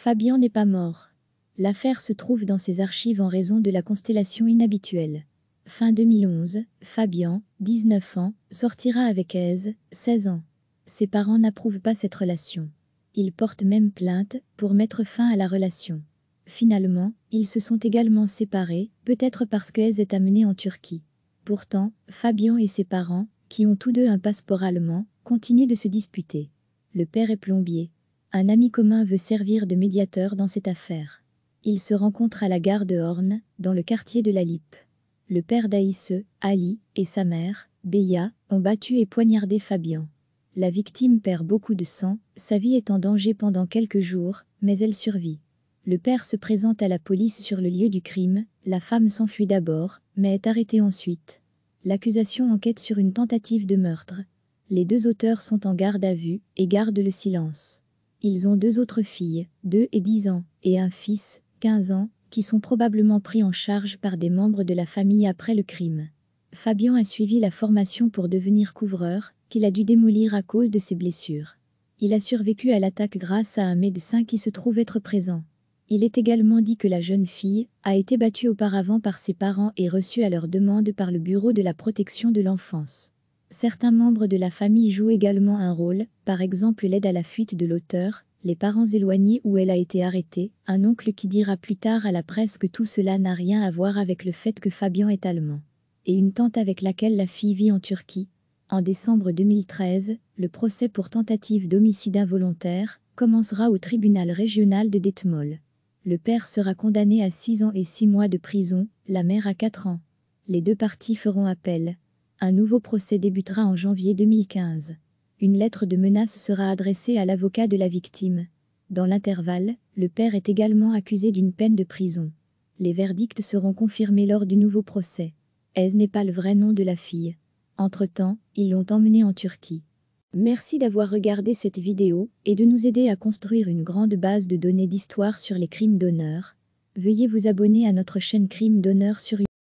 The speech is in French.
Fabian n'est pas mort. L'affaire se trouve dans ses archives en raison de la constellation inhabituelle. Fin 2011, Fabian, 19 ans, sortira avec Aise, 16 ans. Ses parents n'approuvent pas cette relation. Ils portent même plainte pour mettre fin à la relation. Finalement, ils se sont également séparés, peut-être parce que Aise est amenée en Turquie. Pourtant, Fabian et ses parents, qui ont tous deux un passeport allemand, continuent de se disputer. Le père est plombier. Un ami commun veut servir de médiateur dans cette affaire. Ils se rencontrent à la gare de Horn, dans le quartier de la Lippe. Le père d'Aïsse, Ali, et sa mère, Beya, ont battu et poignardé Fabian. La victime perd beaucoup de sang, sa vie est en danger pendant quelques jours, mais elle survit. Le père se présente à la police sur le lieu du crime, la femme s'enfuit d'abord, mais est arrêtée ensuite. L'accusation enquête sur une tentative de meurtre. Les deux auteurs sont en garde à vue et gardent le silence. Ils ont deux autres filles, 2 et 10 ans, et un fils, 15 ans, qui sont probablement pris en charge par des membres de la famille après le crime. Fabian a suivi la formation pour devenir couvreur, qu'il a dû démolir à cause de ses blessures. Il a survécu à l'attaque grâce à un médecin qui se trouve être présent. Il est également dit que la jeune fille a été battue auparavant par ses parents et reçue à leur demande par le Bureau de la protection de l'enfance. Certains membres de la famille jouent également un rôle, par exemple l'aide à la fuite de l'auteur, les parents éloignés où elle a été arrêtée, un oncle qui dira plus tard à la presse que tout cela n'a rien à voir avec le fait que Fabian est allemand, et une tante avec laquelle la fille vit en Turquie. En décembre 2013, le procès pour tentative d'homicide involontaire commencera au tribunal régional de Detmold. Le père sera condamné à 6 ans et 6 mois de prison, la mère à 4 ans. Les deux parties feront appel. Un nouveau procès débutera en janvier 2015. Une lettre de menace sera adressée à l'avocat de la victime. Dans l'intervalle, le père est également accusé d'une peine de prison. Les verdicts seront confirmés lors du nouveau procès. Aise n'est pas le vrai nom de la fille. Entre-temps, ils l'ont emmenée en Turquie. Merci d'avoir regardé cette vidéo et de nous aider à construire une grande base de données d'histoire sur les crimes d'honneur. Veuillez vous abonner à notre chaîne Crimes d'honneur sur YouTube.